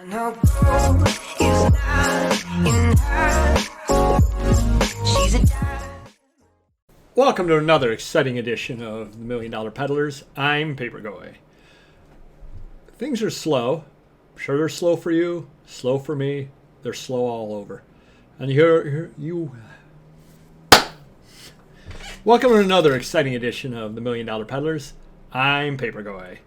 No gold is not in her. She's a dime. Welcome to another exciting edition of the Million Dollar Peddlers. I'm Papergoy. Things are slow. I'm sure they're slow for you, slow for me. They're slow all over. And Welcome to another exciting edition of the Million Dollar Peddlers. I'm Papergoy.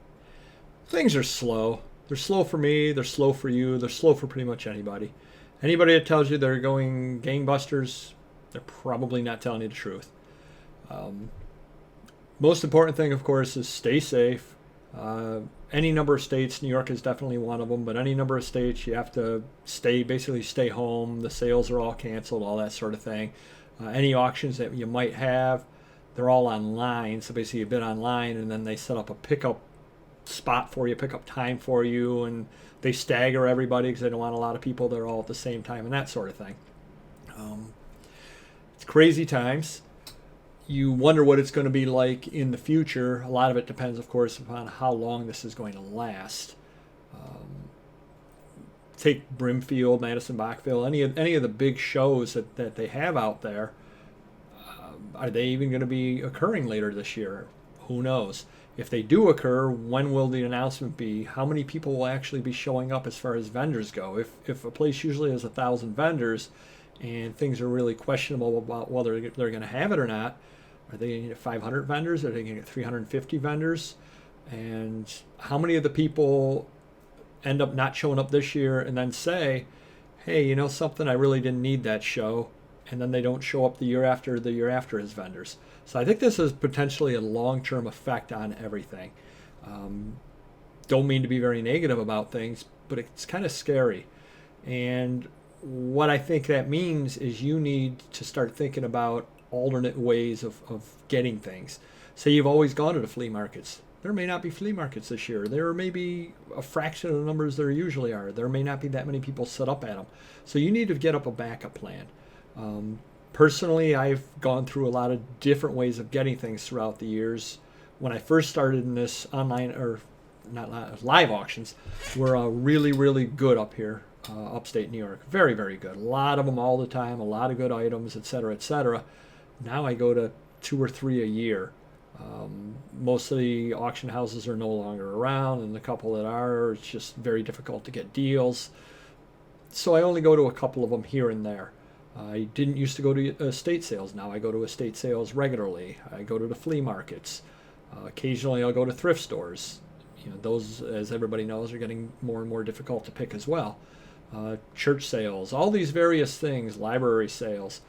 Things are slow. They're slow for me. They're slow for you. They're slow for pretty much anybody. Anybody that tells you they're going gangbusters, they're probably not telling you the truth. Most important thing, of course, is stay safe. Any number of states, New York is definitely one of them, but any number of states, you have to basically stay home. The sales are all canceled, all that sort of thing. Any auctions that you might have, they're all online. So basically you bid online and then they set up a pickup spot for you, pickup time for you, and they stagger everybody because they don't want a lot of people there all at the same time and that sort of thing. It's crazy times. You wonder what it's going to be like in the future. A lot of it depends, of course, upon how long this is going to last. Take Brimfield, Madison Bachville, any of the big shows that they have out there. Are they even going to be occurring later this year? Who knows? If they do occur, when will the announcement be? How many people will actually be showing up as far as vendors go? If a place usually has 1,000 vendors and things are really questionable about whether they're going to have it or not, are they going to get 500 vendors? Are they going to get 350 vendors? And how many of the people end up not showing up this year and then say, hey, you know something, I really didn't need that show, and then they don't show up the year after as vendors. So I think this is potentially a long-term effect on everything. Don't mean to be very negative about things, but it's kind of scary. And what I think that means is you need to start thinking about alternate ways of getting things. Say you've always gone to the flea markets. There may not be flea markets this year. There may be a fraction of the numbers there usually are. There may not be that many people set up at them. So you need to get up a backup plan. Personally, I've gone through a lot of different ways of getting things throughout the years. When I first started in this online, or not live auctions, were really, really good up here, upstate New York. Very, very good. A lot of them all the time, a lot of good items, etc., etc. Now I go to 2 or 3 a year. Most of the auction houses are no longer around, and the couple that are, it's just very difficult to get deals. So I only go to a couple of them here and there. I didn't used to go to estate sales. Now I go to estate sales regularly. I go to the flea markets. Occasionally I'll go to thrift stores. You know, those, as everybody knows, are getting more and more difficult to pick as well. Church sales, all these various things, library sales.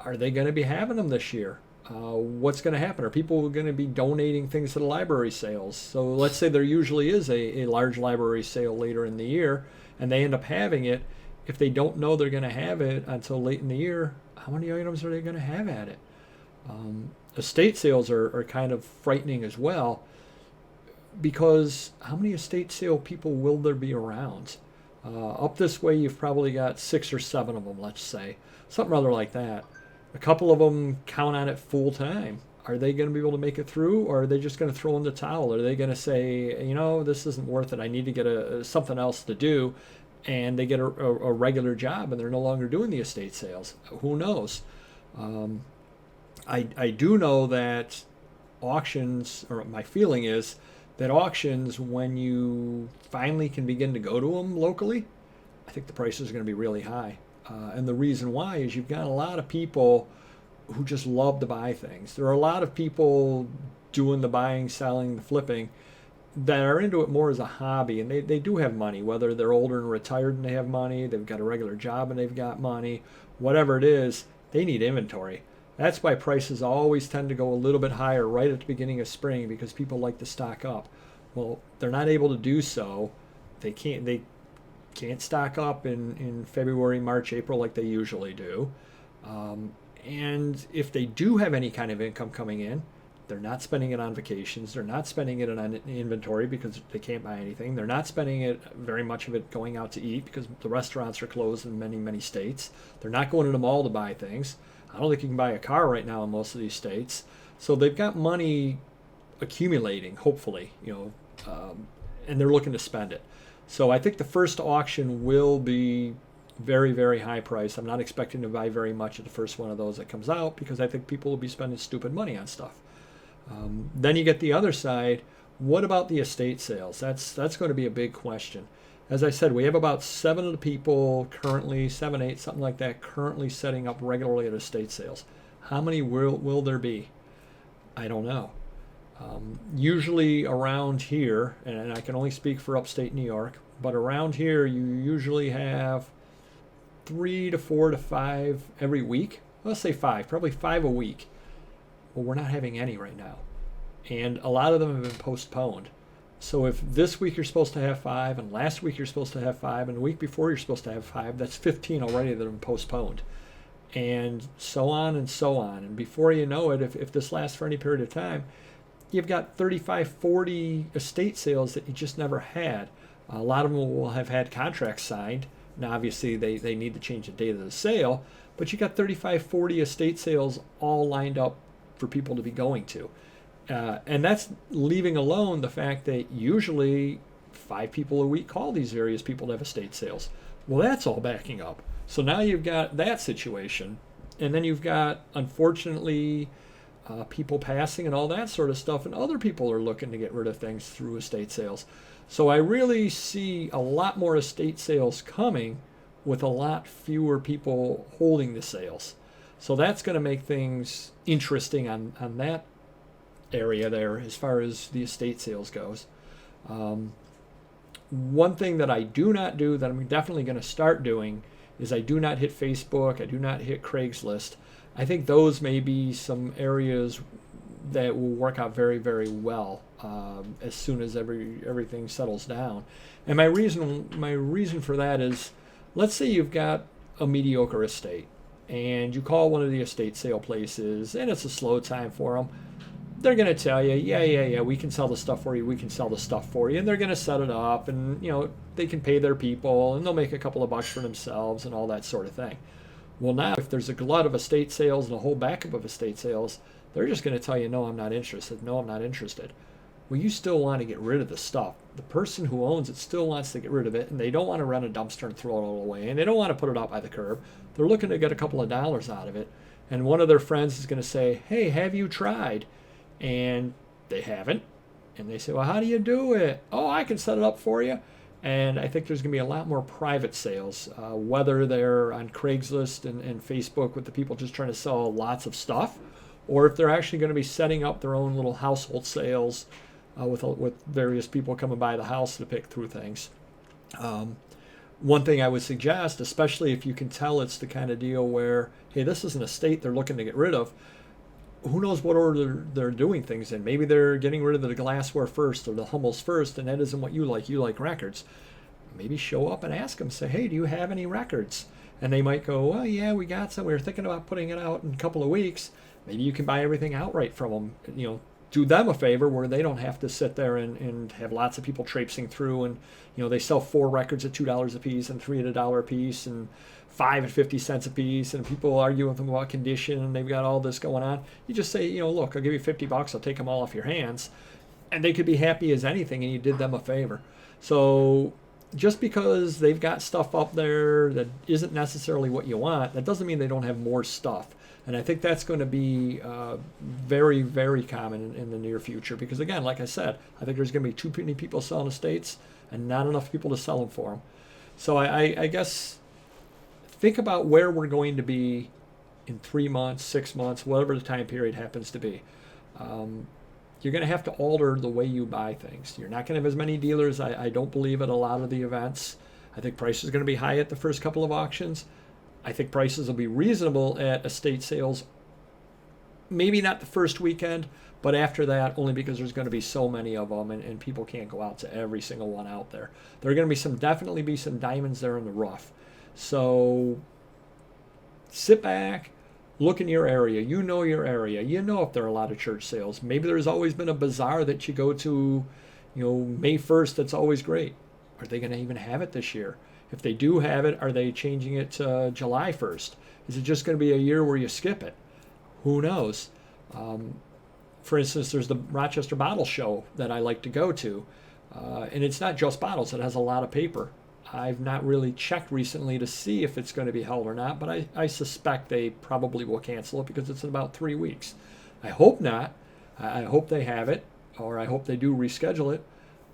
Are they going to be having them this year? What's going to happen? Are people going to be donating things to the library sales? So let's say there usually is a large library sale later in the year, and they end up having it. If they don't know they're going to have it until late in the year, how many items are they going to have at it? Estate sales are kind of frightening as well, because how many estate sale people will there be around? Up this way, you've probably got 6 or 7 of them, let's say. Something rather like that. A couple of them count on it full time. Are they going to be able to make it through, or are they just going to throw in the towel? Are they going to say, you know, this isn't worth it, I need to get something else to do, and they get a regular job and they're no longer doing the estate sales? Who knows? I do know that auctions, or my feeling is that auctions, when you finally can begin to go to them locally, I think the prices are going to be really high. And the reason why is you've got a lot of people who just love to buy things. There are a lot of people doing the buying, selling, the flipping that are into it more as a hobby, and they do have money, whether they're older and retired and they have money, they've got a regular job and they've got money, whatever it is, they need inventory. That's why prices always tend to go a little bit higher right at the beginning of spring, because people like to stock up. Well, they're not able to do so. They can't stock up in February, March, April like they usually do. And if they do have any kind of income coming in, they're not spending it on vacations. They're not spending it on inventory because they can't buy anything. They're not spending it, very much of it, going out to eat because the restaurants are closed in many, many states. They're not going to the mall to buy things. I don't think you can buy a car right now in most of these states. So they've got money accumulating, hopefully, and they're looking to spend it. So I think the first auction will be very, very high price. I'm not expecting to buy very much at the first one of those that comes out because I think people will be spending stupid money on stuff. Then you get the other side. What about the estate sales? That's going to be a big question. As I said, we have about 7 of the people currently, 7, 8, something like that, currently setting up regularly at estate sales. How many will there be? I don't know. Usually around here, and I can only speak for upstate New York, but around here you usually have 3 to 4 to 5 every week. Let's say 5, probably 5 a week. Well, we're not having any right now. And a lot of them have been postponed. So if this week you're supposed to have 5, and last week you're supposed to have 5, and the week before you're supposed to have 5, that's 15 already that have been postponed. And so on and so on. And before you know it, if this lasts for any period of time, you've got 35, 40 estate sales that you just never had. A lot of them will have had contracts signed. Now, obviously, they need to change the date of the sale, but you got 35, 40 estate sales all lined up for people to be going to. And that's leaving alone the fact that usually 5 people a week call these various people to have estate sales. Well, that's all backing up. So now you've got that situation. And then you've got, unfortunately, people passing and all that sort of stuff. And other people are looking to get rid of things through estate sales. So I really see a lot more estate sales coming with a lot fewer people holding the sales. So that's going to make things interesting on that area there as far as the estate sales goes. One thing that I do not do that I'm definitely going to start doing is I do not hit Facebook. I do not hit Craigslist. I think those may be some areas that will work out very, very well as soon as everything settles down. And my reason for that is, let's say you've got a mediocre estate and you call one of the estate sale places and it's a slow time for them. They're going to tell you, yeah, we can sell the stuff for you. We can sell the stuff for you. And they're going to set it up and, they can pay their people and they'll make a couple of bucks for themselves and all that sort of thing. Well, now if there's a glut of estate sales and a whole backup of estate sales, they're just going to tell you, no, I'm not interested. No, I'm not interested. Well, you still want to get rid of the stuff. The person who owns it still wants to get rid of it, and they don't want to rent a dumpster and throw it all away, and they don't want to put it out by the curb. They're looking to get a couple of dollars out of it, and one of their friends is going to say, hey, have you tried? And they haven't. And they say, well, how do you do it? Oh, I can set it up for you. And I think there's going to be a lot more private sales, whether they're on Craigslist and Facebook with the people just trying to sell lots of stuff, or if they're actually going to be setting up their own little household sales with various people coming by the house to pick through things. One thing I would suggest, especially if you can tell it's the kind of deal where, hey, this is an estate they're looking to get rid of, who knows what order they're doing things in. Maybe they're getting rid of the glassware first or the Hummels first, and that isn't what you like. You like records. Maybe show up and ask them, say, hey, do you have any records? And they might go, well, yeah, we got some. We were thinking about putting it out in a couple of weeks. Maybe you can buy everything outright from them. Do them a favor where they don't have to sit there and have lots of people traipsing through. And, they sell 4 records at $2 a piece and 3 at $1 a piece and 5 at 50 cents a piece, and people argue with them about condition, and they've got all this going on. You just say, look, I'll give you $50, I'll take them all off your hands, and they could be happy as anything, and you did them a favor. So just because they've got stuff up there that isn't necessarily what you want, that doesn't mean they don't have more stuff. And I think that's going to be very, very common in the near future, because again, like I said, I think there's going to be too many people selling estates and not enough people to sell them for them. So I guess think about where we're going to be in 3 months, 6 months, whatever the time period happens to be. You're going to have to alter the way you buy things. You're not going to have as many dealers, I don't believe, at a lot of the events. I think prices are going to be high at the first couple of auctions. I think prices will be reasonable at estate sales. Maybe not the first weekend, but after that, only because there's going to be so many of them and people can't go out to every single one out there. There are going to be definitely be some diamonds there in the rough. So sit back, look in your area. You know your area. You know if there are a lot of church sales. Maybe there's always been a bazaar that you go to, May 1st that's always great. Are they going to even have it this year? If they do have it, are they changing it to July 1st? Is it just going to be a year where you skip it? Who knows? For instance, there's the Rochester Bottle Show that I like to go to. And it's not just bottles, it has a lot of paper. I've not really checked recently to see if it's going to be held or not, but I suspect they probably will cancel it because it's in about 3 weeks. I hope not. I hope they have it, or I hope they do reschedule it,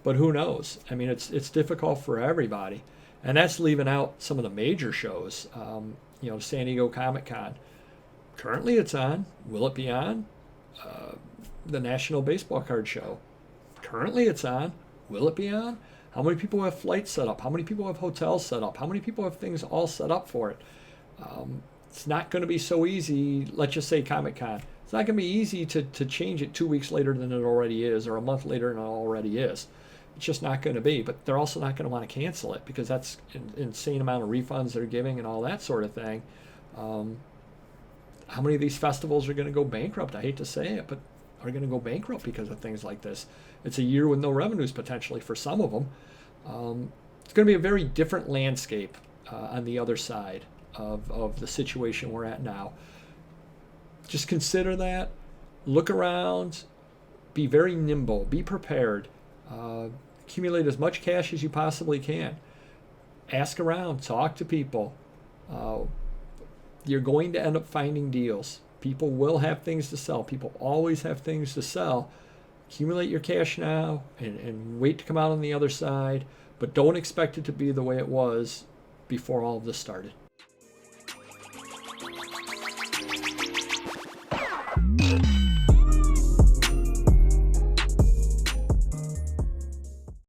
but who knows? I mean, it's difficult for everybody, and that's leaving out some of the major shows. San Diego Comic-Con. Currently it's on. Will it be on? The National Baseball Card Show. Currently it's on. Will it be on? How many people have flights set up? How many people have hotels set up? How many people have things all set up for it? It's not going to be so easy. Let's just say Comic-Con. It's not going to be easy to change it 2 weeks later than it already is, or a month later than it already is. It's just not going to be. But they're also not going to want to cancel it because that's an insane amount of refunds they're giving and all that sort of thing. How many of these festivals are going to go bankrupt? I hate to say it, but are going to go bankrupt because of things like this. It's a year with no revenues potentially for some of them. It's going to be a very different landscape on the other side of the situation we're at now. Just consider that. Look around. Be very nimble. Be prepared. Accumulate as much cash as you possibly can. Ask around. Talk to people. You're going to end up finding deals. People will have things to sell. People always have things to sell. Accumulate your cash now and wait to come out on the other side. But don't expect it to be the way it was before all of this started.